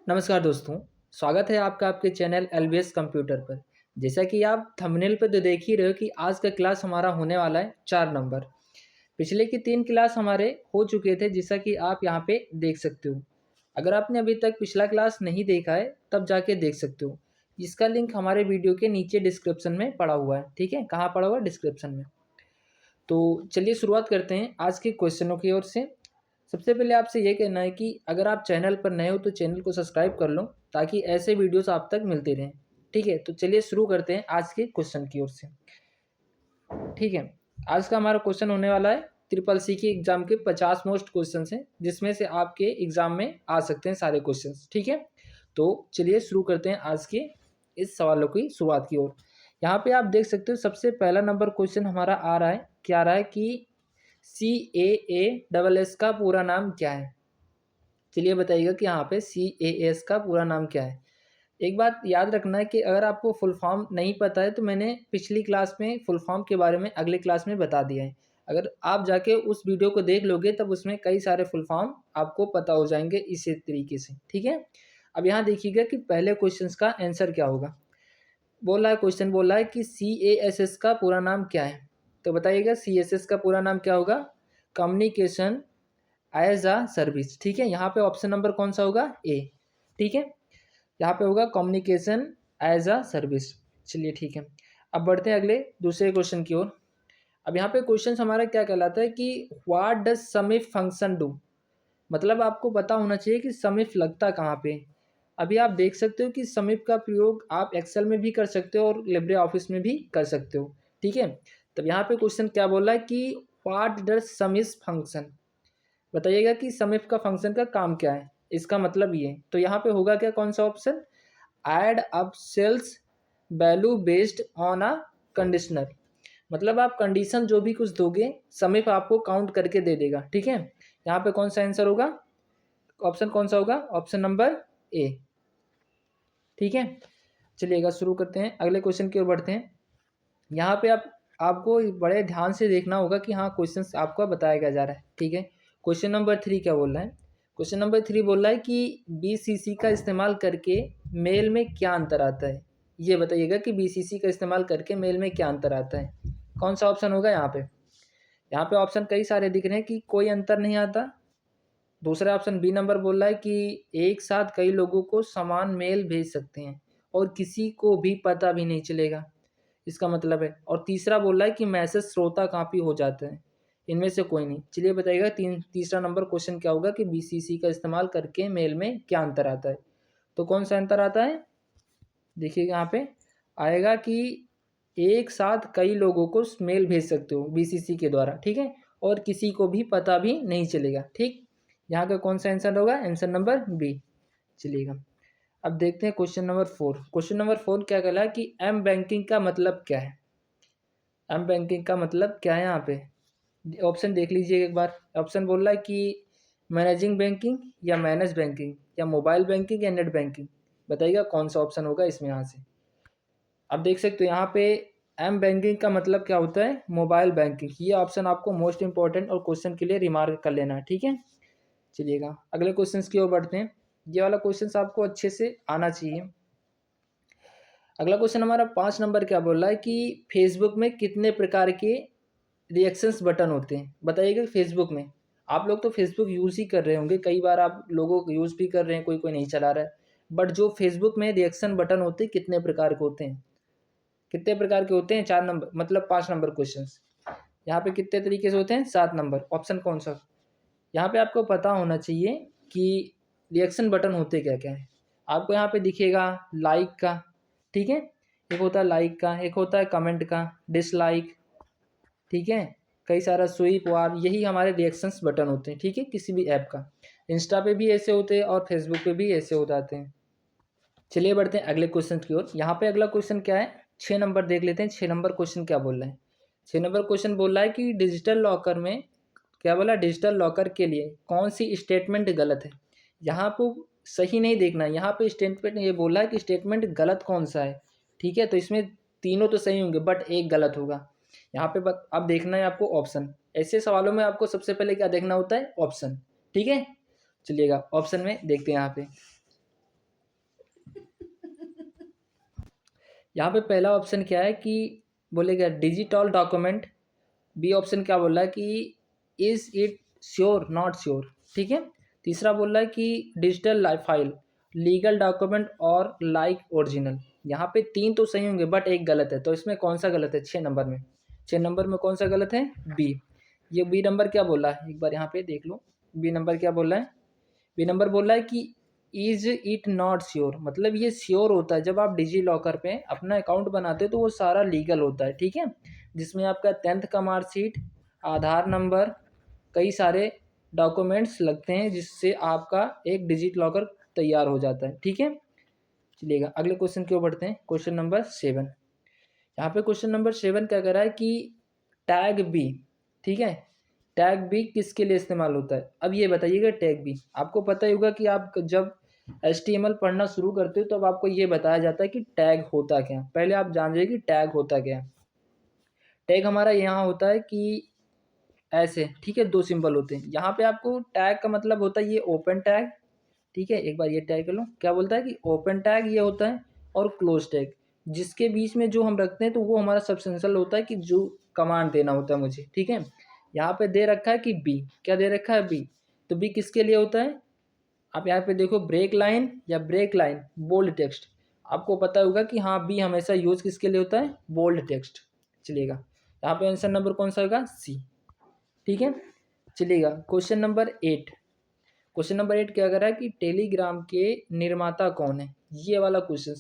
नमस्कार दोस्तों, स्वागत है आपका आपके चैनल एलबीएस कंप्यूटर पर। जैसा कि आप थंबनेल पर तो देख ही रहे हो कि आज का क्लास हमारा होने वाला है 4 नंबर। पिछले की 3 क्लास हमारे हो चुके थे जैसा कि आप यहाँ पे देख सकते हो। अगर आपने अभी तक पिछला क्लास नहीं देखा है तब जाके देख सकते हो। इसका लिंक हमारे वीडियो के नीचे डिस्क्रिप्शन में पड़ा हुआ है, ठीक है? कहाँ पड़ा हुआ है? डिस्क्रिप्शन में। तो चलिए शुरुआत करते हैं आज के क्वेश्चनों की ओर से। सबसे पहले आपसे ये कहना है कि अगर आप चैनल पर नए हो तो चैनल को सब्सक्राइब कर लो ताकि ऐसे वीडियोस आप तक मिलते रहें। ठीक है, तो चलिए शुरू करते हैं आज के क्वेश्चन की ओर से। ठीक है, आज का हमारा क्वेश्चन होने वाला है ट्रिपल सी की एग्जाम के 50 मोस्ट क्वेश्चन हैं जिसमें से आपके एग्जाम में आ सकते हैं सारे क्वेश्चन। ठीक है, तो चलिए शुरू करते हैं आज के इस सवालों की शुरुआत की ओर। यहाँ पे आप देख सकते हो सबसे पहला नंबर क्वेश्चन हमारा आ रहा है, क्या आ रहा है कि CAASS का पूरा नाम क्या है? चलिए बताइएगा कि यहाँ पे CAAS का पूरा नाम क्या है। एक बात याद रखना है कि अगर आपको फुल फॉर्म नहीं पता है तो मैंने पिछली क्लास में फुल फॉर्म के बारे में अगले क्लास में बता दिया है। अगर आप जाके उस वीडियो को देख लोगे तब उसमें कई सारे फुल फॉर्म आपको पता हो जाएंगे इसी तरीके से। ठीक है, अब यहाँ देखिएगा कि पहले क्वेश्चन का आंसर क्या होगा। बोल रहा है, क्वेश्चन बोल रहा है कि CASS का पूरा नाम क्या है? तो बताइएगा CSS का पूरा नाम क्या होगा? Communication as a service. ठीक है, यहाँ पे ऑप्शन नंबर कौन सा होगा? ए। ठीक है, यहाँ पे होगा कम्युनिकेशन एज अ सर्विस। चलिए ठीक है, अब बढ़ते हैं अगले दूसरे क्वेश्चन की ओर। अब यहाँ पे क्वेश्चन हमारा क्या कहलाता है कि व्हाट डज समिफ फंक्शन डू? मतलब आपको पता होना चाहिए कि समिफ लगता कहाँ पे। अभी आप देख सकते हो कि समिफ का प्रयोग आप एक्सेल में भी कर सकते हो और लिब्रे ऑफिस में भी कर सकते हो। ठीक है, तब यहाँ पे क्वेश्चन क्या बोल रहा है कि व्हाट डज समिफ फंक्शन? बताइएगा कि समिफ का फंक्शन का काम क्या है, इसका मतलब ये। तो यहाँ पे होगा क्या, कौन सा option? Add up sales value based on a conditioner. मतलब आप कंडीशन जो भी कुछ दोगे समिफ आपको काउंट करके दे देगा। ठीक है, यहाँ पे कौन सा आंसर होगा? ऑप्शन कौन सा होगा? Option number A. ठीक है, चलिएगा शुरू करते हैं, अगले क्वेश्चन की ओर बढ़ते हैं। यहाँ पे आपको बड़े ध्यान से देखना होगा कि हाँ क्वेश्चंस आपको बताया क्या जा रहा है। ठीक है, क्वेश्चन नंबर 3 क्या बोल रहा है? क्वेश्चन नंबर 3 बोल रहा है कि BCC का इस्तेमाल करके मेल में क्या अंतर आता है? ये बताइएगा कि BCC का इस्तेमाल करके मेल में क्या अंतर आता है। कौन सा ऑप्शन होगा यहाँ पे? यहाँ पे ऑप्शन कई सारे दिख रहे हैं कि कोई अंतर नहीं आता। दूसरा ऑप्शन बी नंबर बोल रहा है कि एक साथ कई लोगों को समान मेल भेज सकते हैं और किसी को भी पता भी नहीं चलेगा, इसका मतलब है। और तीसरा बोल रहा है कि मैसेज श्रोता कापी हो जाते हैं। इनमें से कोई नहीं। चलिए बताइएगा तीसरा नंबर क्वेश्चन क्या होगा कि BCC का इस्तेमाल करके मेल में क्या अंतर आता है? तो कौन सा अंतर आता है? देखिए यहाँ पे आएगा कि एक साथ कई लोगों को मेल भेज सकते हो BCC के द्वारा। ठीक है, और किसी को भी पता भी नहीं चलेगा। ठीक, यहाँ का कौन सा आंसर होगा? Answer number B. चलिएगा, अब देखते हैं क्वेश्चन नंबर 4। क्वेश्चन नंबर 4 क्या कहला है कि एम बैंकिंग का मतलब क्या है? एम बैंकिंग का मतलब क्या है? यहाँ पे ऑप्शन देख लीजिए एक बार। ऑप्शन बोल रहा है कि मैनेजिंग बैंकिंग या मैनेज बैंकिंग या मोबाइल बैंकिंग या नेट बैंकिंग। बताइएगा कौन सा ऑप्शन होगा इसमें यहाँ से। अब देख सकते हो यहाँ पे एम बैंकिंग का मतलब क्या होता है? Mobile banking. ये ऑप्शन आपको मोस्ट इंपॉर्टेंट और क्वेश्चन के लिए रिमार्क कर लेना है। ठीक है, चलिएगा अगले क्वेश्चन की ओर बढ़ते हैं। ये वाला क्वेश्चन आपको अच्छे से आना चाहिए। अगला क्वेश्चन हमारा 5 नंबर क्या बोल रहा है कि फेसबुक में कितने प्रकार के रिएक्शंस बटन होते हैं? बताइएगा फेसबुक में। आप लोग तो फेसबुक यूज़ ही कर रहे होंगे, कई बार आप लोगों को यूज़ भी कर रहे हैं, कोई कोई नहीं चला रहा है। बट जो फेसबुक में रिएक्शन बटन होते हैं कितने प्रकार के होते हैं? कितने प्रकार के होते हैं? 4 नंबर मतलब 5 नंबर क्वेश्चन। यहाँ पे कितने तरीके से होते हैं? 7 नंबर। ऑप्शन कौन सा? यहाँ पे आपको पता होना चाहिए कि रिएक्शन बटन होते क्या क्या है। आपको यहाँ पे दिखेगा लाइक का। ठीक है, एक होता है लाइक का, एक होता है कमेंट का, डिसलाइक। ठीक है, कई सारा स्वीप वार, यही हमारे रिएक्शंस बटन होते हैं। ठीक है, किसी भी ऐप का। इंस्टा पे भी ऐसे होते हैं और फेसबुक पे भी ऐसे हो जाते हैं। चलिए बढ़ते हैं अगले क्वेश्चन की ओर। यहाँ पे अगला क्वेश्चन क्या है? 6 नंबर देख लेते हैं। 6 नंबर क्वेश्चन क्या बोल रहे हैं? 6 नंबर क्वेश्चन बोल रहा है कि डिजिटल लॉकर में क्या बोला? डिजिटल लॉकर के लिए कौन सी स्टेटमेंट गलत है? यहाँ पर सही नहीं देखना है, यहाँ पे स्टेटमेंट ये बोला है कि स्टेटमेंट गलत कौन सा है। ठीक है, तो इसमें तीनों तो सही होंगे बट एक गलत होगा। यहाँ पे अब देखना है आपको ऑप्शन। ऐसे सवालों में आपको सबसे पहले क्या देखना होता है? ऑप्शन। ठीक है, चलिएगा ऑप्शन में देखते हैं यहाँ पे। यहाँ पे पहला ऑप्शन क्या है कि बोलेगा डिजिटल डॉक्यूमेंट। बी ऑप्शन क्या बोल रहा है कि is it sure not sure, ठीक है। तीसरा बोल रहा है कि digital life file, legal document और लाइक ओरिजिनल। यहाँ पे तीन तो सही होंगे बट एक गलत है, तो इसमें कौन सा गलत है? 6 नंबर में, 6 नंबर में कौन सा गलत है? बी। ये बी नंबर क्या बोला है एक बार यहाँ पे देख लो। बी नंबर क्या बोल रहा है? बी नंबर बोल रहा है कि इज इट नॉट श्योर, मतलब ये श्योर होता है जब आप डिजी लॉकर पे अपना अकाउंट बनाते हो तो वो सारा लीगल होता है, ठीक है। जिसमें आपका 10th का मार्कशीट, आधार नंबर, कई सारे डॉक्यूमेंट्स लगते हैं जिससे आपका एक डिजिट लॉकर तैयार हो जाता है, ठीक है। चलिएगा अगले क्वेश्चन की ओर बढ़ते हैं। Question number 7। यहाँ पे क्वेश्चन नंबर 7 क्या कर रहा है कि टैग बी, ठीक है, टैग बी किसके लिए इस्तेमाल होता है? अब ये बताइएगा टैग बी, आपको पता ही होगा कि आप जब HTML पढ़ना शुरू करते हो तो अब आपको ये बताया जाता है कि टैग होता क्या है। पहले आप जान जाइए कि टैग होता क्या है। टैग हमारा यहाँ होता है कि ऐसे, ठीक है, दो सिंबल होते हैं यहाँ पे। आपको टैग का मतलब होता है ये ओपन टैग, ठीक है। एक बार ये टैग कर लो, क्या बोलता है कि ओपन टैग ये होता है और क्लोज टैग, जिसके बीच में जो हम रखते हैं तो वो हमारा सबसेंशियल होता है कि जो कमांड देना होता है मुझे, ठीक है। यहाँ पे दे रखा है कि बी, क्या दे रखा है? बी। तो बी किसके लिए होता है? आप यहाँ पे देखो ब्रेक लाइन या ब्रेक लाइन बोल्ड टेक्स्ट, आपको पता होगा कि हाँ बी हमेशा यूज किसके लिए होता है? Bold text. चलिएगा यहाँ पे आंसर नंबर कौन सा होगा? सी, ठीक है। चलिएगा क्वेश्चन नंबर 8। क्वेश्चन नंबर 8 क्या कर रहा है कि टेलीग्राम के निर्माता कौन है? ये वाला क्वेश्चन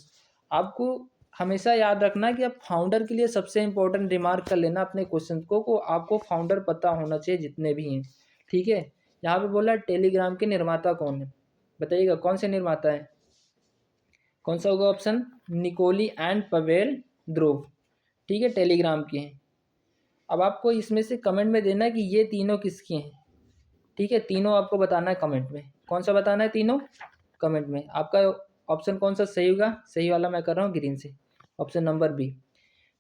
आपको हमेशा याद रखना है कि आप फाउंडर के लिए सबसे इंपॉर्टेंट रिमार्क कर लेना अपने क्वेश्चन को आपको फाउंडर पता होना चाहिए जितने भी हैं, ठीक है। यहाँ पे बोला टेलीग्राम के निर्माता कौन है, बताइएगा कौन से निर्माता है? कौन सा होगा ऑप्शन? निकोली एंड पवेल ध्रुव, ठीक है, टेलीग्राम के हैं। अब आपको इसमें से कमेंट में देना है कि ये तीनों किसके हैं, ठीक है। तीनों आपको बताना है कमेंट में, कौन सा बताना है तीनों? कमेंट में। आपका ऑप्शन कौन सा सही होगा? सही वाला मैं कर रहा हूँ ग्रीन से, option number B,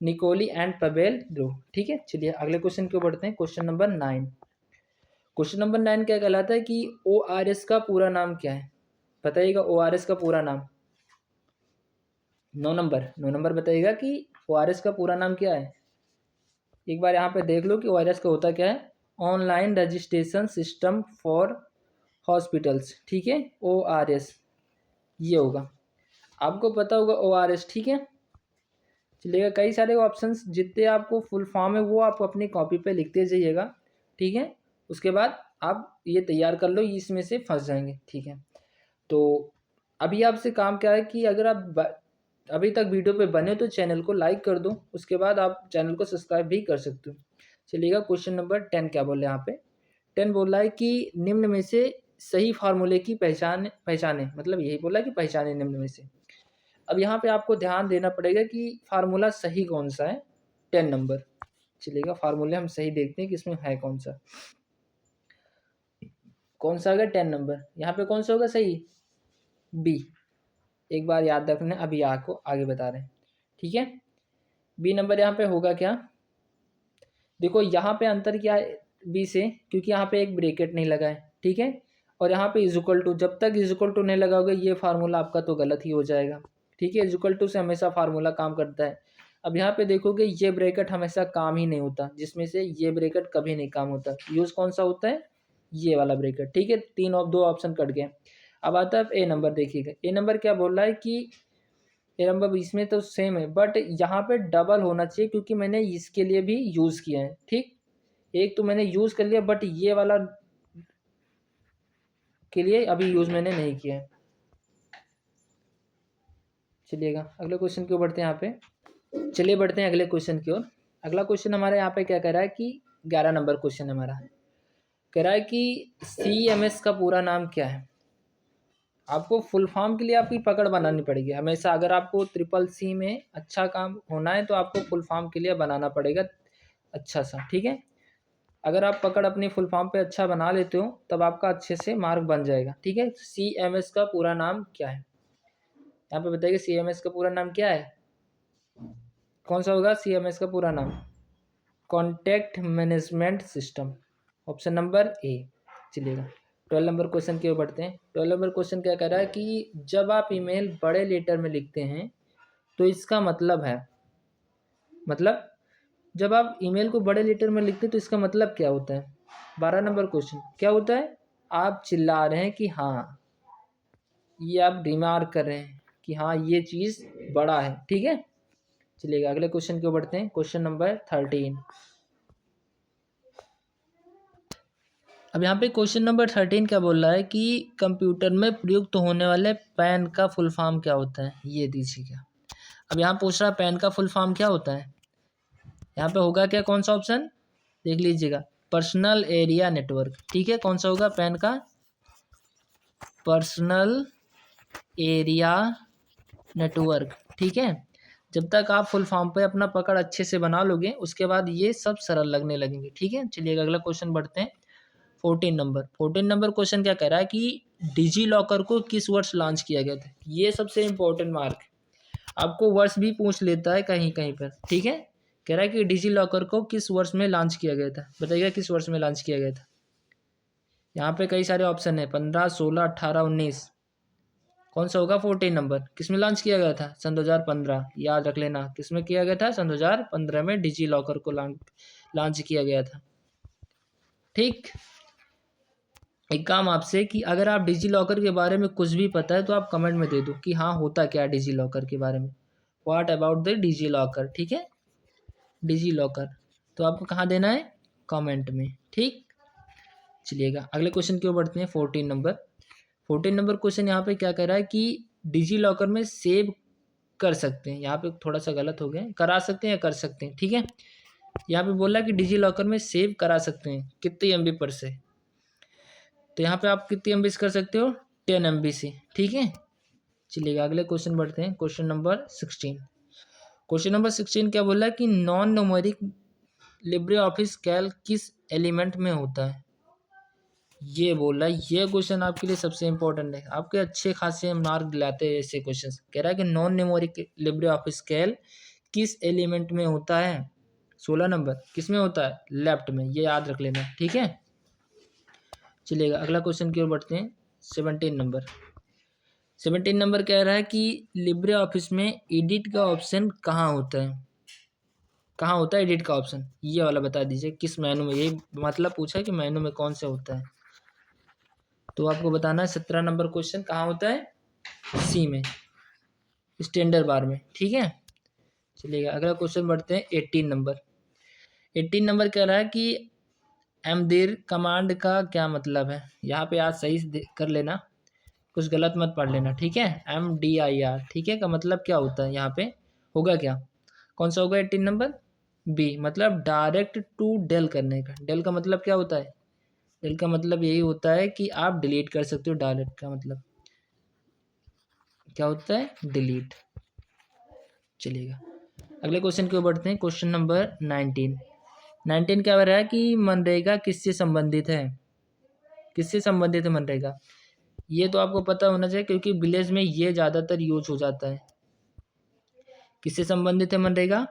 Nikolai and Pavel Durov, ठीक है। चलिए अगले क्वेश्चन की ओर बढ़ते हैं। Question number 9। क्वेश्चन नंबर 9 क्या कहलाता है कि ORS का पूरा नाम क्या है? बताइएगा ORS का पूरा नाम। 9 नंबर बताइएगा कि ORS का पूरा नाम क्या है? एक बार यहाँ पे देख लो कि ORS का होता क्या है? Online registration system for hospitals, ठीक है, ORS ये होगा। आपको पता होगा ORS, ठीक है। चलिएगा कई सारे ऑप्शंस जितने आपको फुल फॉर्म है वो आप अपनी कॉपी पे लिखते जाइएगा, ठीक है। उसके बाद आप ये तैयार कर लो, इसमें से फंस जाएंगे, ठीक है। तो अभी आपसे काम क्या है कि अगर आप अभी तक वीडियो पे बने हो तो चैनल को लाइक कर दो, उसके बाद आप चैनल को सब्सक्राइब भी कर सकते हो। चलिएगा क्वेश्चन नंबर 10 क्या बोल रहे हैं यहाँ पे? 10 बोल रहा है कि निम्न में से सही फार्मूले की पहचाने, मतलब यही बोला है कि पहचाने निम्न में से। अब यहाँ पे आपको ध्यान देना पड़ेगा कि फार्मूला सही कौन सा है? 10 नंबर। चलिएगा फार्मूले हम सही देखते हैं कि इसमें है कौन सा, कौन सा होगा 10 नंबर। यहाँ पे कौन सा होगा सही? बी। एक बार याद रखना, अभी आपको आगे बता रहे हैं, ठीक है। बी नंबर यहाँ पे होगा क्या? देखो यहाँ पे अंतर क्या है बी से, क्योंकि यहाँ पे एक ब्रेकेट नहीं लगा है, ठीक है। और यहाँ पे इजक्वल टू, जब तक इजक्वल टू नहीं लगाओगे ये फार्मूला आपका तो गलत ही हो जाएगा, ठीक है। इजक्वल टू से हमेशा फार्मूला काम करता है। अब यहाँ पे देखोगे ये ब्रैकेट हमेशा काम ही नहीं होता, जिसमें से ये ब्रैकेट कभी नहीं काम होता। यूज़ कौन सा होता है? ये वाला ब्रैकेट, ठीक है। दो ऑप्शन कट गए। अब आता है ए नंबर, देखिएगा ए नंबर क्या बोल रहा है कि ए नंबर इसमें तो सेम है बट यहाँ पे डबल होना चाहिए, क्योंकि मैंने इसके लिए भी यूज़ किया है, ठीक। एक तो मैंने यूज़ कर लिया बट ये वाला के लिए अभी यूज़ मैंने नहीं किया है। चलिएगा अगले क्वेश्चन की ओर बढ़ते हैं यहाँ पे। चलिए बढ़ते हैं अगले क्वेश्चन की ओर। अगला क्वेश्चन हमारे यहाँ पे क्या कह रहा है कि 11 नंबर क्वेश्चन हमारा कह रहा है कि CMS का पूरा नाम क्या है? आपको फुल फॉर्म के लिए आपकी पकड़ बनानी पड़ेगी हमेशा। अगर आपको CCC में अच्छा काम होना है तो आपको फुल फॉर्म के लिए बनाना पड़ेगा अच्छा सा, ठीक है। अगर आप पकड़ अपनी फुल फॉर्म पे अच्छा बना लेते हो तब आपका अच्छे से मार्क बन जाएगा, ठीक है। CMS का पूरा नाम क्या है? यहाँ पे बताइए CMS का पूरा नाम क्या है? कौन सा होगा CMS का पूरा नाम? Contact management system, option number A. चलिएगा 12 नंबर क्वेश्चन की ओर बढ़ते हैं। 12 नंबर क्वेश्चन क्या कह रहा है कि जब आप ईमेल बड़े लेटर में लिखते हैं तो इसका मतलब है, मतलब जब आप ईमेल को बड़े लेटर में लिखते हैं तो इसका मतलब क्या होता है। 12 नंबर क्वेश्चन क्या होता है, आप चिल्ला रहे हैं कि हाँ, ये आप रिमार्क कर रहे हैं कि हाँ ये चीज़ बड़ा है, ठीक है। चलिएगा अगले क्वेश्चन की ओर बढ़ते हैं, क्वेश्चन नंबर 13। अब यहाँ पे क्वेश्चन नंबर 13 क्या बोल रहा है कि कंप्यूटर में प्रयुक्त होने वाले पैन का फुल फॉर्म क्या होता है, ये दीजिएगा। अब यहाँ पूछ रहा है पैन का फुल फॉर्म क्या होता है, यहाँ पे होगा क्या, कौन सा ऑप्शन देख लीजिएगा, पर्सनल एरिया नेटवर्क, ठीक है। कौन सा होगा, पैन का पर्सनल एरिया नेटवर्क, ठीक है। जब तक आप फुल फॉर्म पे अपना पकड़ अच्छे से बना लोगे उसके बाद ये सब सरल लगने लगेंगे, ठीक है। चलिए अगला क्वेश्चन बढ़ते हैं, 14 नंबर क्वेश्चन क्या कह रहा है कि डिजी लॉकर को किस वर्ष लॉन्च किया गया था। ये सबसे इंपॉर्टेंट मार्क, आपको वर्ष भी पूछ लेता है कहीं कहीं पर, ठीक है। कह रहा है कि डिजी लॉकर को किस वर्ष में लॉन्च किया गया था, बताइएगा किस वर्ष में लॉन्च किया गया था। यहाँ पे कई सारे ऑप्शन है, 15, 16, 18, 19, कौन सा होगा 14 नंबर, किस में लॉन्च किया गया था, सन 2015, याद रख लेना किस में किया गया था, सन 2015 में डिजी लॉकर को लॉन्च किया गया था, ठीक। एक काम आपसे कि अगर आप डिजी लॉकर के बारे में कुछ भी पता है तो आप कमेंट में दे दो कि हाँ होता क्या है डिजी लॉकर के बारे में, what about the DigiLocker, ठीक है, डिजी लॉकर। तो आपको कहाँ देना है, कमेंट में, ठीक। चलिएगा अगले क्वेश्चन की ओर बढ़ते हैं, 14 नंबर क्वेश्चन यहाँ पे क्या कह रहा है कि डिजी लॉकर में सेव कर सकते हैं, यहाँ पे थोड़ा सा गलत हो गया, करा सकते हैं या कर सकते हैं, ठीक है। यहाँ पे बोला कि डिजी लॉकर में सेव करा सकते हैं कितने एमबी पर से, तो यहाँ पे आप कितनी एमबी कर सकते हो, 10 एमबी से, ठीक है। चलिएगा अगले क्वेश्चन बढ़ते हैं, क्वेश्चन नंबर 16 क्या बोला कि non numeric Libre office Calc किस एलिमेंट में होता है, ये बोल रहा है। ये क्वेश्चन आपके लिए सबसे इंपॉर्टेंट है, आपके अच्छे खासे मार्क दिलाते हैं ऐसे क्वेश्चन। कह रहा है कि non numeric Libre office Calc किस एलिमेंट में होता है, 16 नंबर किस में होता है, लेफ्ट में, ये याद रख लेना, ठीक है। चलिएगा अगला क्वेश्चन की ओर बढ़ते हैं, 17 नंबर कह रहा है कि लिब्रे ऑफिस में एडिट का ऑप्शन कहाँ होता है, कहाँ होता है एडिट का ऑप्शन, ये वाला बता दीजिए किस मेनू में, ये मतलब पूछा है कि मेनू में कौन से होता है, तो आपको बताना है। 17 नंबर क्वेश्चन कहाँ होता है, सी में, स्टैंडर्ड बार में, ठीक है। चलिएगा अगला क्वेश्चन बढ़ते हैं, 18 नंबर कह रहा है कि एमदीर कमांड का क्या मतलब है, यहाँ पे आज सही से कर लेना, कुछ गलत मत पढ़ लेना, ठीक है। MDIR, ठीक है, का मतलब क्या होता है, यहाँ पे होगा क्या, कौन सा होगा 18 नंबर, बी, मतलब डायरेक्ट टू डेल करने का। डेल का मतलब क्या होता है, डेल का मतलब यही होता है कि आप डिलीट कर सकते हो, डायरेक्ट का मतलब क्या होता है, डिलीट। चलिएगा अगले क्वेश्चन की ओर बढ़ते हैं, क्वेश्चन नंबर 19 क्या हो रहा है कि मनरेगा किससे संबंधित है, किससे संबंधित है मनरेगा, ये तो आपको पता होना चाहिए क्योंकि विलेज में ये ज़्यादातर यूज हो जाता है। किससे संबंधित है मनरेगा,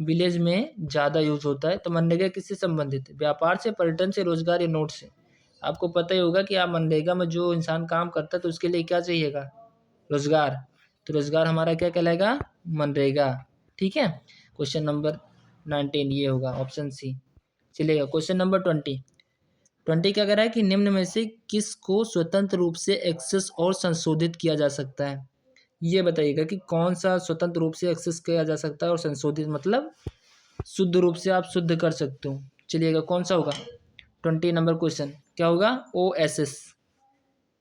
विलेज में ज़्यादा यूज होता है। तो मनरेगा किससे संबंधित है, व्यापार से, पर्यटन से, रोजगार या नोट से। आपको पता ही होगा कि आप मनरेगा में जो इंसान काम करता है तो उसके लिए क्या चाहिएगा, रोजगार, तो रोजगार हमारा क्या कहलाएगा, मनरेगा, ठीक है। क्वेश्चन नंबर 19 ये होगा ऑप्शन सी। चलिएगा क्वेश्चन नंबर 20 क्या कह रहा है कि निम्न में से किसको स्वतंत्र रूप से एक्सेस और संशोधित किया जा सकता है, ये बताइएगा कि कौन सा स्वतंत्र रूप से एक्सेस किया जा सकता है और संशोधित मतलब शुद्ध रूप से आप शुद्ध कर सकते हो। चलिएगा कौन सा होगा, 20 नंबर क्वेश्चन क्या होगा, OSS।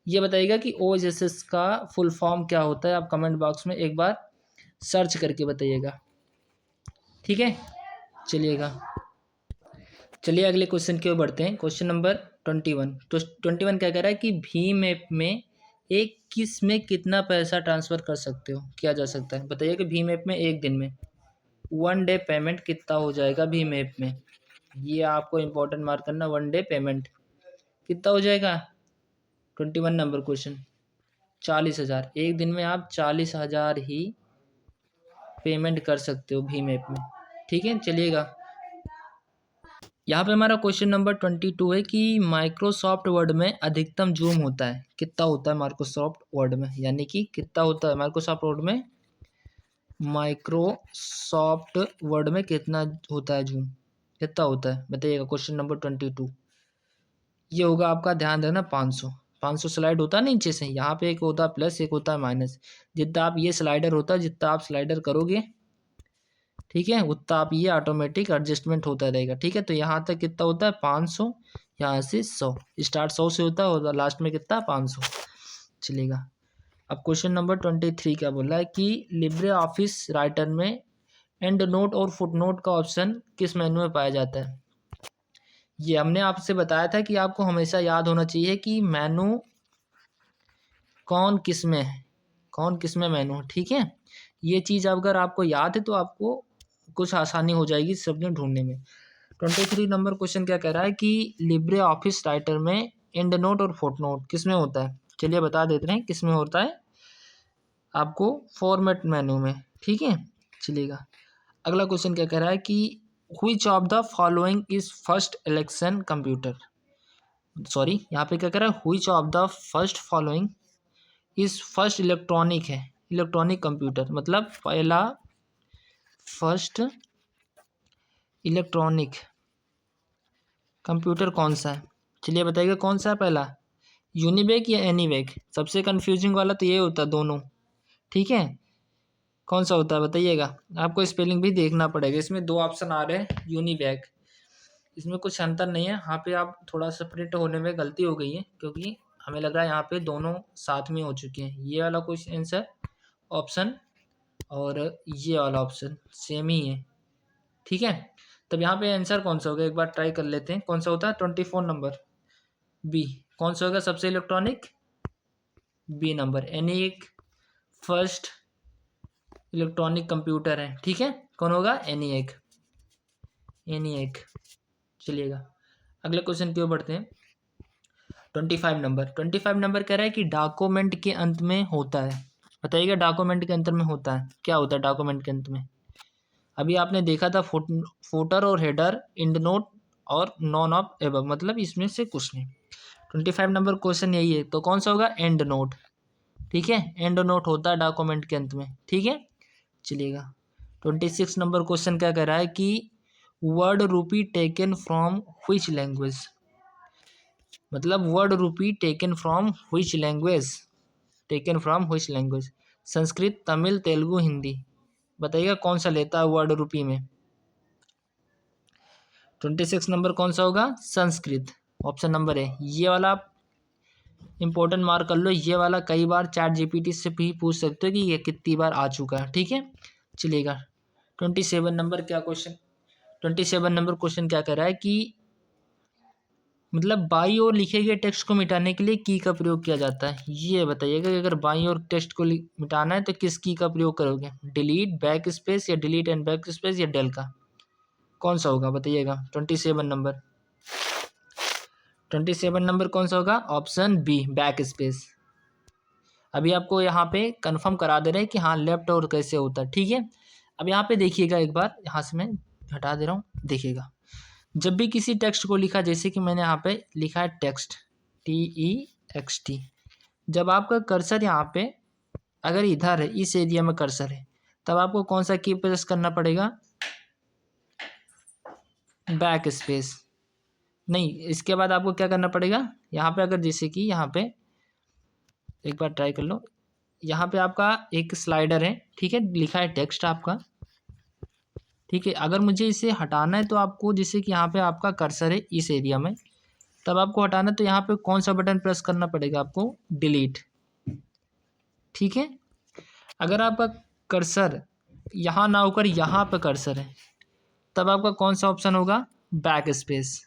ये बताइएगा कि OSS का फुल फॉर्म क्या होता है, आप कमेंट बॉक्स में एक बार सर्च करके बताइएगा, ठीक है। चलिएगा चलिए अगले क्वेश्चन की ओर बढ़ते हैं, क्वेश्चन नंबर 21। तो 21 क्या कह रहा है कि भीम ऐप में एक किस में कितना पैसा ट्रांसफ़र कर सकते हो, किया जा सकता है, बताइए कि भीम ऐप में एक दिन में 1 डे पेमेंट कितना हो जाएगा भीम ऐप में, ये आपको इंपॉर्टेंट मार्क करना, 1 डे पेमेंट कितना हो जाएगा, 21 नंबर क्वेश्चन 40,000, एक दिन में आप 40,000 ही पेमेंट कर सकते हो भीम ऐप में, ठीक है। चलिएगा यहाँ पे हमारा क्वेश्चन नंबर 22 है कि माइक्रोसॉफ्ट वर्ड में अधिकतम जूम होता है, कितना होता है माइक्रोसॉफ्ट वर्ड में, यानी कि कितना होता है माइक्रोसॉफ्ट वर्ड में माइक्रोसॉफ्ट वर्ड में कितना होता है जूम, कितना होता है बताइएगा। क्वेश्चन नंबर 22 ये होगा आपका, ध्यान देना 500। 500 स्लाइड होता है नीचे से, यहाँ पे एक होता है प्लस, एक होता है माइनस। जितना आप ये स्लाइडर होता है, जितना आप स्लाइडर करोगे ठीक है, उतना आप ये ऑटोमेटिक एडजस्टमेंट होता रहेगा। ठीक है, तो यहाँ तक कितना होता है 500, यहाँ से 100, स्टार्ट 100 से होता है और लास्ट में कितना 500 चलेगा। अब क्वेश्चन नंबर 23 क्या बोला है कि लिब्रे ऑफिस राइटर में एंड नोट और फुट नोट का ऑप्शन किस मेनू में पाया जाता है। ये हमने आपसे बताया था कि आपको हमेशा याद होना चाहिए कि मेनू कौन किस में है, कौन किस में मेनू है। ठीक है, ये चीज़ अगर आपको याद है तो आपको कुछ आसानी हो जाएगी शब्द ढूंढने में। 23 नंबर क्वेश्चन क्या कह रहा है कि लिब्रे ऑफिस राइटर में एंड नोट और फुट नोट किस में होता है। चलिए बता देते हैं किस में होता है आपको, फॉर्मेट मेनू में। ठीक है, चलिएगा। अगला क्वेश्चन क्या कह रहा है कि which of the following is first election computer, sorry यहाँ पे क्या कह रहा है, which of the first following is first electronic है, इलेक्ट्रॉनिक कंप्यूटर मतलब पहला फर्स्ट इलेक्ट्रॉनिक कंप्यूटर कौन सा है। चलिए बताइएगा कौन सा है पहला, यूनिवेक या एनीवेक। सबसे कंफ्यूजिंग वाला तो ये होता है दोनों। ठीक है, कौन सा होता है बताइएगा, आपको स्पेलिंग भी देखना पड़ेगा। इसमें दो ऑप्शन आ रहे हैं, यूनिवेक, इसमें कुछ अंतर नहीं है। यहाँ पे आप थोड़ा सेपरेट होने में गलती हो गई है, क्योंकि हमें लग रहा है यहाँ पे दोनों साथ में हो चुके हैं। ये वाला क्वेश्चन आंसर ऑप्शन और ये वाला ऑप्शन सेम ही है। ठीक है, तब यहाँ पे आंसर कौन सा होगा एक बार ट्राई कर लेते हैं। कौन सा होता है 24 नंबर बी। कौन सा होगा सबसे इलेक्ट्रॉनिक, बी नंबर, यानी एक फर्स्ट इलेक्ट्रॉनिक कंप्यूटर है। ठीक है, कौन होगा एनीएक, एनीएक। चलिएगा अगले क्वेश्चन की ओर बढ़ते हैं। 25 नंबर कह रहा है कि डॉक्यूमेंट के अंत में होता है। बताइएगा डॉक्यूमेंट के अंत में होता है क्या होता है डॉक्यूमेंट के अंत में। अभी आपने देखा था फुटर और हेडर, इंड नोट और नॉन ऑफ एबव, मतलब इसमें से कुछ नहीं। 25 नंबर क्वेश्चन यही है, तो कौन सा होगा एंड नोट। ठीक है, एंड नोट होता है डॉक्यूमेंट के अंत में। ठीक है, चलिएगा 26 नंबर क्वेश्चन क्या कह रहा है कि वर्ड रूपी टेकन फ्रॉम व्हिच लैंग्वेज, मतलब वर्ड रूपी taken from which language, taken from which language, Sanskrit, Tamil, Telugu, Hindi. बताइएगा कौन सा लेता है वर्ड रूपी में। 26 नंबर कौन सा होगा, संस्कृत, ऑप्शन नंबर है। ये वाला आप इंपॉर्टेंट मार्क कर लो, ये वाला कई बार चैट जीपीटी से भी पूछ सकते हो कि ये कितनी बार आ चुका है। ठीक है, चलिएगा 27 नंबर क्या क्वेश्चन, 27 नंबर क्वेश्चन क्या कह रहा है कि मतलब बाई ओर लिखे गए टेक्स्ट को मिटाने के लिए की का प्रयोग किया जाता है। ये बताइएगा कि अगर बाई ओर टेक्स्ट को मिटाना है तो किस की का प्रयोग करोगे, डिलीट, बैक स्पेस या डिलीट एंड बैक स्पेस या डेल का, कौन सा होगा बताइएगा। 27 नंबर कौन सा होगा, ऑप्शन बी, बैक स्पेस। अभी आपको यहाँ पे कंफर्म करा दे रहे हैं कि हाँ लेफ्ट और कैसे होता है। ठीक है, अब यहाँ पे देखिएगा एक बार, यहाँ से मैं हटा दे रहा हूँ, देखिएगा जब भी किसी टेक्स्ट को लिखा, जैसे कि मैंने यहाँ पे लिखा है टेक्स्ट, TEXT, जब आपका कर्सर यहाँ पे अगर इधर है, इस एरिया में कर्सर है, तब आपको कौन सा की प्रेस करना पड़ेगा, बैक स्पेस। नहीं, इसके बाद आपको क्या करना पड़ेगा, यहाँ पे अगर जैसे कि यहाँ पे एक बार ट्राई कर लो, यहाँ पे आपका एक स्लाइडर है। ठीक है, लिखा है टेक्स्ट आपका। ठीक है, अगर मुझे इसे हटाना है तो आपको, जैसे कि यहाँ पे आपका कर्सर है इस एरिया में, तब आपको हटाना है तो यहाँ पे कौन सा बटन प्रेस करना पड़ेगा आपको, डिलीट। ठीक है, अगर आपका कर्सर यहाँ ना होकर यहाँ पे कर्सर है, तब आपका कौन सा ऑप्शन होगा, बैक स्पेस।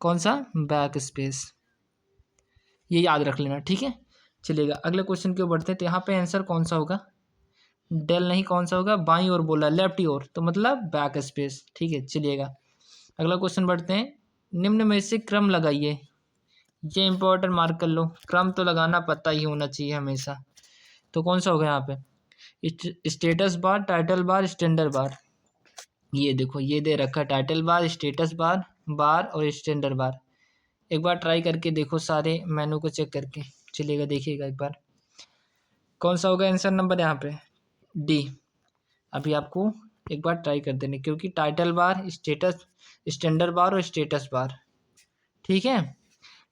कौन सा, बैक स्पेस, ये याद रख लेना। ठीक है, चलिएगा अगले क्वेश्चन की ओर बढ़ते हैं। तो यहाँ पे आंसर कौन सा होगा, डेल नहीं, कौन सा होगा, बाईं ओर बोला, लेफ्ट की ओर, तो मतलब बैक स्पेस। ठीक है, चलिएगा अगला क्वेश्चन बढ़ते हैं। निम्न में से क्रम लगाइए, ये इंपॉर्टेंट मार्क कर लो, क्रम तो लगाना पता ही होना चाहिए हमेशा। तो कौन सा होगा यहाँ पे, status bar, title bar, standard bar. ये देखो ये दे रखा है, टाइटल बार, स्टेटस बार, बार और स्टैंडर्ड बार। एक बार ट्राई करके देखो सारे मेनू को चेक करके, चलिएगा देखिएगा एक बार कौन सा होगा आंसर नंबर यहाँ पे। डी। अभी आपको एक बार ट्राई कर देने, क्योंकि title bar, status, standard bar और स्टेटस बार, ठीक है।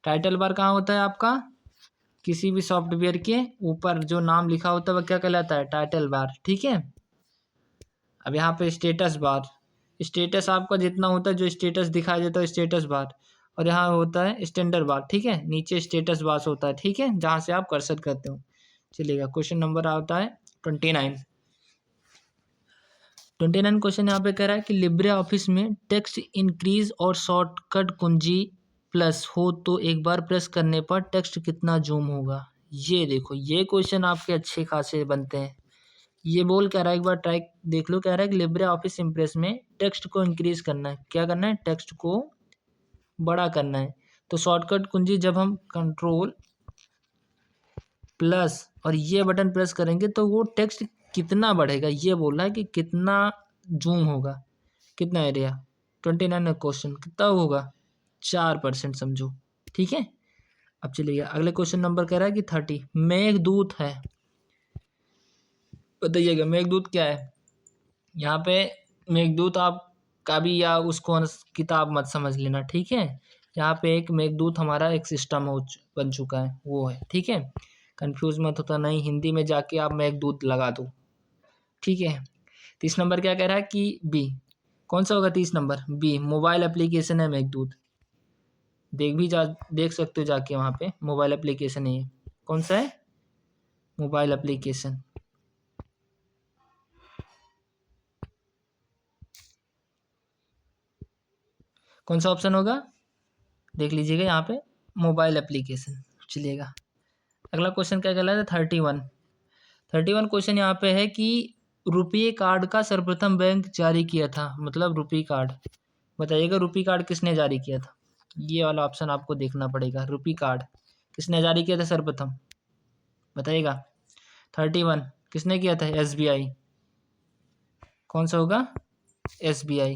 टाइटल बार कहाँ होता है आपका? किसी भी सॉफ्टवेयर के ऊपर जो नाम लिखा होता है वह क्या कहलाता है? टाइटल बार, ठीक है। अब यहाँ पे स्टेटस बार, स्टेटस आपका जितना होता है, जो स्टेटस दिखाई देता है स्टेटस बार, और यहाँ होता है स्टैंडर्ड बार, ठीक है। नीचे स्टेटस बार होता है, ठीक है, जहाँ से आप कर्सर करते हो। चलिएगा, क्वेश्चन नंबर आता है 29। 29 क्वेश्चन यहाँ पे कह रहा है कि लिब्रे ऑफिस में टेक्स्ट इंक्रीज और शॉर्टकट कुंजी प्लस हो तो एक बार प्रेस करने पर टेक्स्ट कितना जूम होगा। ये देखो, ये क्वेश्चन आपके अच्छे खासे बनते हैं। ये बोल कह रहा है, एक बार ट्राई देख लो। कह रहा है कि लिब्रे ऑफिस इम्प्रेस में टेक्स्ट को इंक्रीज करना है। क्या करना है? टेक्स्ट को बड़ा करना है। तो शॉर्टकट कुंजी जब हम कंट्रोल प्लस और ये बटन प्रेस करेंगे तो वो टेक्स्ट कितना बढ़ेगा, ये बोल रहा है कि कितना जूम होगा, कितना एरिया। 29 क्वेश्चन कितना होगा? 4% समझो, ठीक है। अब चलिए अगले क्वेश्चन नंबर कह रहा है कि 30। मेघदूत है, बताइएगा मेघदूत क्या है। यहाँ पे मेघदूत आप का भी या उसको किताब मत समझ लेना, ठीक है। यहाँ पे एक मेघदूत हमारा एक सिस्टम बन चुका है, वो है, ठीक है। कंफ्यूज मत होता, नहीं हिंदी में जाके आप मेघदूत लगा दो, ठीक है। 30 नंबर क्या कह रहा है कि बी। कौन सा होगा 30 नंबर? बी, मोबाइल एप्लीकेशन है मेघदूत। देख सकते हो जाके, वहाँ पे मोबाइल एप्लीकेशन है ये। कौन सा है? Mobile application. कौन सा ऑप्शन होगा? देख लीजिएगा यहाँ पे, मोबाइल एप्लीकेशन। चलिएगा अगला क्वेश्चन क्या कहलाता है? 31। 31 क्वेश्चन यहाँ पे है कि रुपये कार्ड का सर्वप्रथम बैंक जारी किया था, मतलब रुपये कार्ड। बताइएगा रुपये कार्ड किसने जारी किया था? ये वाला ऑप्शन आपको देखना पड़ेगा। रुपये कार्ड किसने जारी किया था सर्वप्रथम? बताइएगा। 31 किसने किया था? SBI। कौन सा होगा? SBI।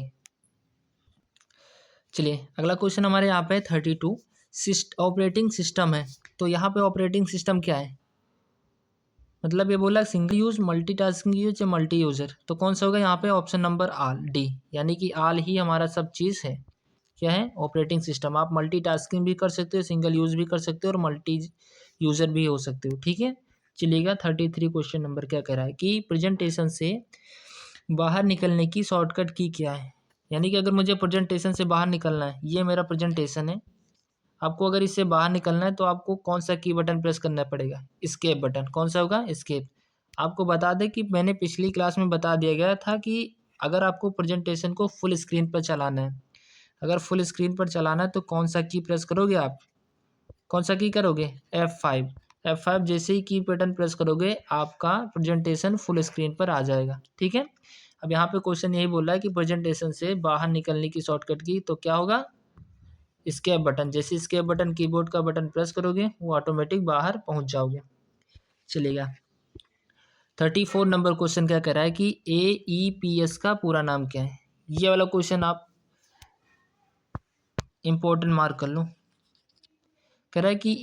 चलिए अगला क्वेश्चन हमारे यहाँ पे 32। ऑपरेटिंग सिस्टम है, तो यहाँ पे ऑपरेटिंग सिस्टम क्या है? मतलब ये बोला सिंगल यूज, मल्टीटास्किंग यूज या मल्टी यूजर, तो कौन सा होगा यहाँ पे? ऑप्शन नंबर आल, डी, यानी कि आल ही हमारा सब चीज़ है। क्या है? Operating system. आप मल्टीटास्किंग भी कर सकते हो, सिंगल यूज भी कर सकते हो और मल्टी यूजर भी हो सकते हो, ठीक है। चलिएगा 33 क्वेश्चन नंबर क्या कह रहा है कि प्रेजेंटेशन से बाहर निकलने की शॉर्टकट की क्या है। यानी कि अगर मुझे प्रेजेंटेशन से बाहर निकलना है, ये मेरा प्रेजेंटेशन है, आपको अगर इससे बाहर निकलना है तो आपको कौन सा की बटन प्रेस करना पड़ेगा? Escape button. कौन सा होगा? एस्केप। आपको बता दें कि मैंने पिछली क्लास में बता दिया गया था कि अगर आपको प्रेजेंटेशन को फुल स्क्रीन पर चलाना है, अगर फुल स्क्रीन पर चलाना है तो कौन सा की प्रेस करोगे आप? कौन सा की करोगे? F5। F5 जैसे ही की बटन प्रेस करोगे आपका प्रेजेंटेशन फुल स्क्रीन पर आ जाएगा, ठीक है। अब यहाँ पे क्वेश्चन यही बोल रहा है कि प्रेजेंटेशन से बाहर निकलने की शॉर्टकट की तो क्या होगा? Escape button. जैसे स्केप बटन कीबोर्ड का बटन प्रेस करोगे वो ऑटोमेटिक बाहर पहुंच जाओगे। चलेगा 34 नंबर क्वेश्चन क्या कह रहा है कि AEPS का पूरा नाम क्या है। ये वाला क्वेश्चन आप इंपॉर्टेंट मार्क कर लो। कह रहा है कि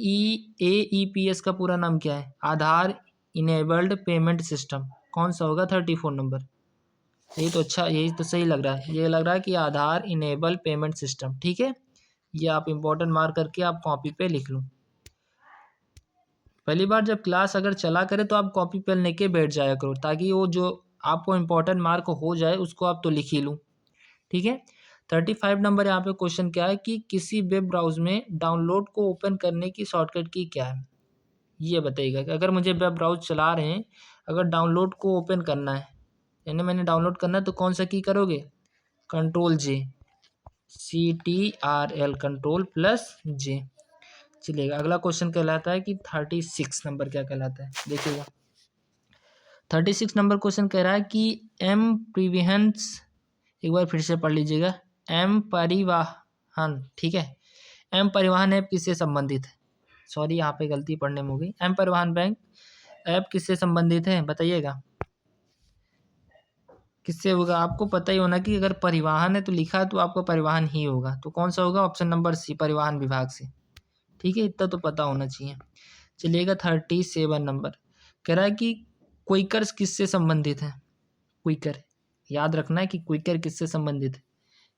AEPS का पूरा नाम क्या है? आधार इनेबल्ड पेमेंट सिस्टम। कौन सा होगा? 34 नंबर। यही तो अच्छा, यही तो सही लग रहा है। ये लग रहा है कि आधार इनेबल पेमेंट सिस्टम, ठीक है। ये आप इंपॉर्टेंट मार्क करके आप कॉपी पे लिख लो। पहली बार जब क्लास अगर चला करे तो आप कॉपी पेन लेके बैठ जाया करो, ताकि वो जो आपको इम्पोर्टेंट मार्क हो जाए उसको आप तो लिख ही लूँ, ठीक है। 35 नंबर यहाँ पे क्वेश्चन क्या है कि किसी वेब ब्राउज़र में डाउनलोड को ओपन करने की शॉर्टकट की क्या है। ये बताइएगा कि अगर मुझे वेब ब्राउज़र चला रहे हैं, अगर डाउनलोड को ओपन करना है, यानी मैंने डाउनलोड करना है, तो कौन सा की करोगे? Ctrl+J, CTRL, Ctrl+J। चलिएगा अगला क्वेश्चन कहलाता है कि 36 नंबर क्या कहलाता है, देखिएगा। 36 नंबर क्वेश्चन कह रहा है कि एम परिवहन, एक बार फिर से पढ़ लीजिएगा। एम परिवहन, ठीक है। एम परिवहन ऐप किससे संबंधित है? सॉरी यहाँ पे गलती पढ़ने में हो गई। एम परिवहन बैंक ऐप किससे संबंधित है, बताइएगा। किससे होगा? आपको पता ही होना कि अगर परिवहन है तो लिखा है तो आपका परिवहन ही होगा, तो कौन सा होगा? ऑप्शन नंबर सी, परिवहन विभाग से, ठीक है। इतना तो पता होना चाहिए। चलिएगा 37 नंबर कह रहा है कि क्विकर्स किससे संबंधित है? क्विकर, याद रखना है कि क्विकर किससे संबंधित है।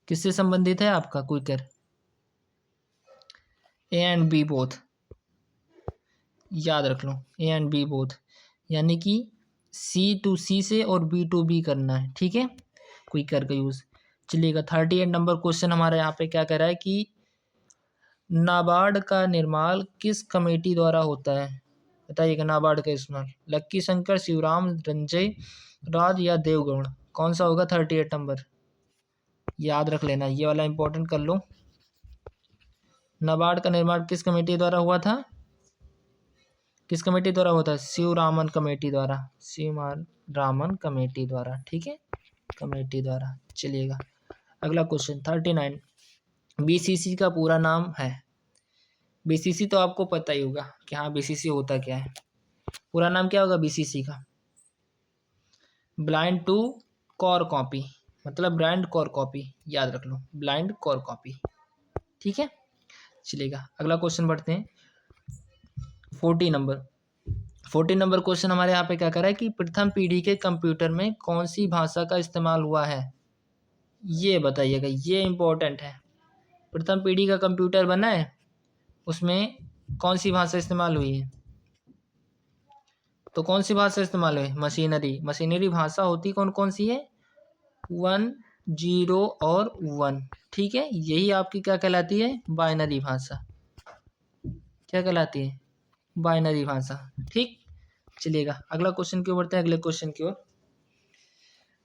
किससे संबंधित है आपका क्विकर? ए एंड बी बोथ, याद रख लो, ए एंड बी बोथ, यानी कि सी टू सी से और बी टू बी करना है, ठीक है, क्विकर का यूज़। चलिएगा 38 नंबर क्वेश्चन हमारा यहाँ पे क्या कह रहा है कि नाबार्ड का निर्माण किस कमेटी द्वारा होता है? बताइएगा, नाबार्ड का इस्तेमाल लक्की शंकर, शिवराम, रंजय राज या देवगौड़, कौन सा होगा 38 नंबर? याद रख लेना, ये वाला इंपॉर्टेंट कर लो। नाबार्ड का निर्माण किस कमेटी द्वारा हुआ था? किस कमेटी द्वारा हुआ था? शिवरामन कमेटी द्वारा, शिवरामन कमेटी द्वारा, ठीक है, कमेटी द्वारा। चलिएगा अगला क्वेश्चन 39, बीसीसी का पूरा नाम है? बीसीसी तो आपको पता ही होगा कि हाँ बीसीसी होता क्या है। पूरा नाम क्या होगा बीसीसी का? ब्लाइंड टू कोर कॉपी, मतलब ब्रांड कोर कॉपी, याद रख लो, ब्लाइंड कोर कॉपी, ठीक है। चलिएगा अगला क्वेश्चन बढ़ते हैं 40 नंबर। 40 नंबर क्वेश्चन हमारे यहाँ पे क्या कर रहा है कि प्रथम पीढ़ी के कंप्यूटर में कौन सी भाषा का इस्तेमाल हुआ है? ये बताइएगा, ये इम्पोर्टेंट है। प्रथम पीढ़ी का कंप्यूटर बना है, उसमें कौन सी भाषा इस्तेमाल हुई है? तो कौन सी भाषा इस्तेमाल हुई? मशीनरी। मशीनरी भाषा होती कौन कौन सी है? 1, 0 और 1, ठीक है, यही आपकी क्या कहलाती है? बाइनरी भाषा। क्या कहलाती है? बाइनरी भाषा, ठीक। चलिएगा अगला क्वेश्चन की ओर बढ़ते हैं, अगले क्वेश्चन की ओर।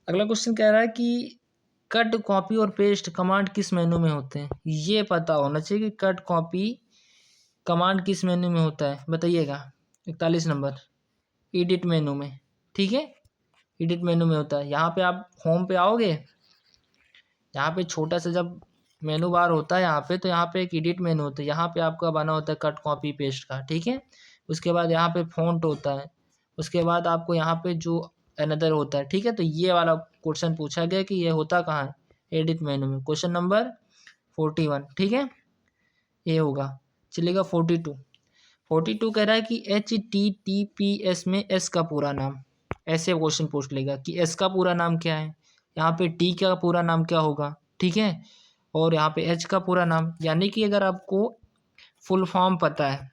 अगला क्वेश्चन कह रहा है कि कट, कॉपी और पेस्ट कमांड किस मेनू में होते हैं? ये पता होना चाहिए कि कट, कॉपी कमांड किस मेनू में होता है, बताइएगा। 41 नंबर, एडिट मेनू में, ठीक है, एडिट मेनू में होता है। यहाँ पे आप होम पे आओगे, यहाँ पे छोटा सा जब मेनू बार होता है यहाँ पे, तो यहाँ पे एक एडिट मेनू होता है, यहाँ पे आपका बना होता है कट, कॉपी, पेस्ट का, ठीक है। उसके बाद यहाँ पे फ़ॉन्ट होता है, उसके बाद आपको यहाँ पे जो अनदर होता है, ठीक है। तो ये वाला क्वेश्चन पूछा गया कि ये होता कहाँ है? एडिट मेनू में। क्वेश्चन नंबर 41, ठीक है, ये होगा। चलेगा 42। 42 कह रहा है कि HTTPS में एस का पूरा नाम, ऐसे क्वेश्चन पूछ लेगा कि एस का पूरा नाम क्या है, यहाँ पे टी का पूरा नाम क्या होगा, ठीक है, और यहाँ पे एच का पूरा नाम। यानी कि अगर आपको फुल फॉर्म पता है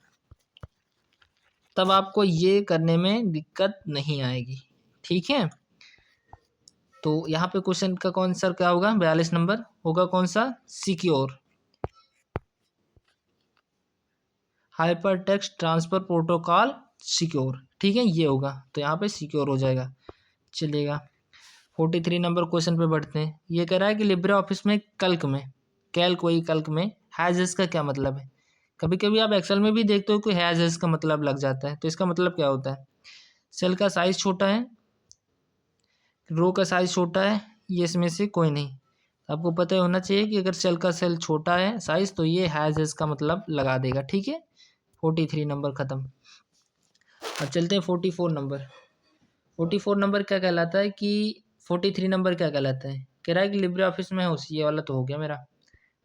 तब आपको ये करने में दिक्कत नहीं आएगी, ठीक है। तो यहाँ पे क्वेश्चन का कौन सा क्या होगा? 42 नंबर होगा कौन सा? Secure hyper text transfer protocol secure, ठीक है, ये होगा। तो यहाँ पे सिक्योर हो जाएगा। चलिएगा 43 नंबर क्वेश्चन पे बढ़ते हैं। ये कह रहा है कि लिब्रे ऑफिस में कल्क में, कैल्क वही कल्क में, हैज़ एस का क्या मतलब है? कभी कभी आप एक्सेल में भी देखते हो कि हैज़ एस का मतलब लग जाता है, तो इसका मतलब क्या होता है? सेल का साइज छोटा है, रो का साइज छोटा है, ये इसमें से कोई नहीं। आपको पता होना चाहिए कि अगर सेल का सेल छोटा है साइज, तो ये हैज़ एस का मतलब लगा देगा, ठीक है। 43 नंबर ख़त्म। अब चलते हैं 44 नंबर। 44 नंबर क्या कहलाता है कि 43 नंबर क्या कहलाता है? कह रहा है कि लिब्रे ऑफिस में हो, ये वाला तो हो गया मेरा,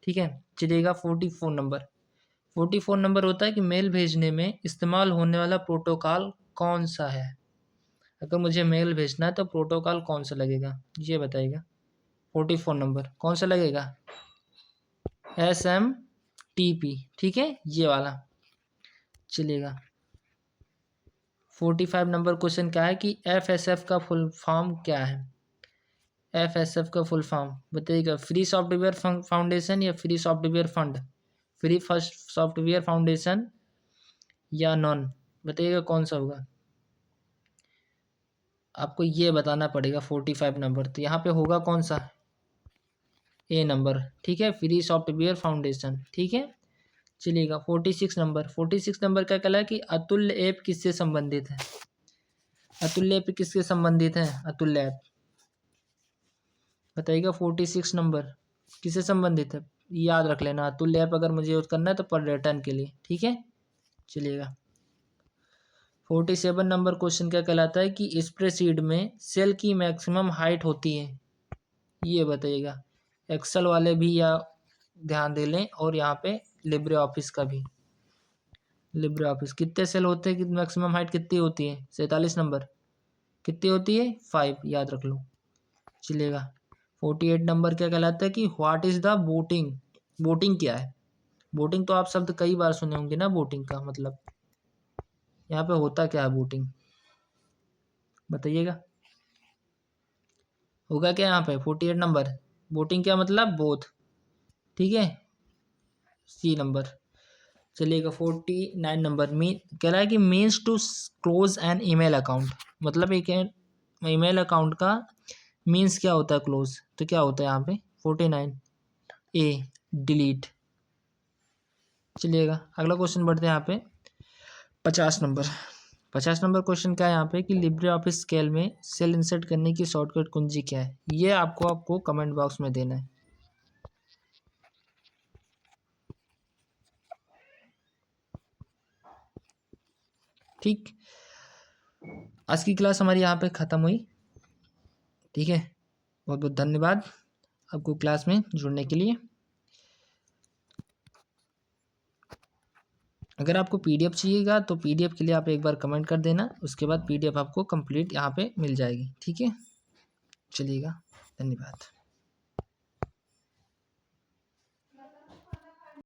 ठीक है। चलिएगा 44 नंबर। 44 नंबर होता है कि मेल भेजने में इस्तेमाल होने वाला प्रोटोकॉल कौन सा है? अगर मुझे मेल भेजना है तो प्रोटोकॉल कौन सा लगेगा, ये बताइएगा। 44 नंबर कौन सा लगेगा? SMTP, ठीक है, ये वाला। चलिएगा 45 नंबर क्वेश्चन क्या है कि FSF का फुल फॉर्म क्या है? FSF का फुल फॉर्म बताइएगा। फ्री सॉफ्टवेयर फाउंडेशन या free software fund? Free first software foundation या नॉन, बताइएगा कौन सा होगा? आपको ये बताना पड़ेगा 45 नंबर। तो यहाँ पे होगा कौन सा? ए नंबर, ठीक है, फ्री सॉफ्टवेयर फाउंडेशन, ठीक है। चलिएगा 46 नंबर। 46 नंबर क्या कहला है कि अतुल्य ऐप किससे संबंधित है? अतुल्य ऐप किससे संबंधित है? अतुल्य ऐप बताइएगा। 46 नंबर किससे संबंधित है? याद रख लेना, अतुल्य ऐप अगर मुझे यूज करना है तो पर्यटन के लिए, ठीक है। चलिएगा 47 नंबर क्वेश्चन क्या कहलाता है कि स्प्रेडशीट में सेल की मैक्सिमम हाइट होती है, ये बताइएगा। एक्सेल वाले भी या ध्यान दे लें, और यहाँ पे लिब्रे ऑफिस का भी। लिब्रे ऑफिस कितने सेल होते हैं कि मैक्सिमम हाइट कितनी होती है? 47 नंबर कितनी होती है 5, याद रख लो, चलेगा। 48 नंबर क्या कहलाता है कि what is the voting, voting क्या है। वोटिंग तो आप शब्द कई बार सुने होंगे ना, वोटिंग का मतलब यहाँ पे होता क्या है वोटिंग, बताइएगा। होगा क्या यहाँ पे 48 नंबर, वोटिंग क्या मतलब बोथ, ठीक है, सी नंबर। चलिएगा 49 नंबर मीन कह रहा है कि means to close an email account, मतलब एक ईमेल अकाउंट का मीन्स क्या होता है क्लोज, तो क्या होता है यहाँ पे 49 ए डिलीट। चलिएगा अगला क्वेश्चन बढ़ते हैं यहाँ पे 50 नंबर। 50 नंबर क्वेश्चन क्या है यहाँ पे कि लिब्रे ऑफिस स्केल में सेल इंसर्ट करने की शॉर्टकट कुंजी क्या है, ये आपको कमेंट बॉक्स में देना है। ठीक, आज की क्लास हमारी यहाँ पे ख़त्म हुई, ठीक है। बहुत बहुत धन्यवाद आपको क्लास में जुड़ने के लिए। अगर आपको पीडीएफ चाहिएगा तो पीडीएफ के लिए आप एक बार कमेंट कर देना, उसके बाद पीडीएफ आपको कंप्लीट यहाँ पे मिल जाएगी, ठीक है। चलिएगा, धन्यवाद।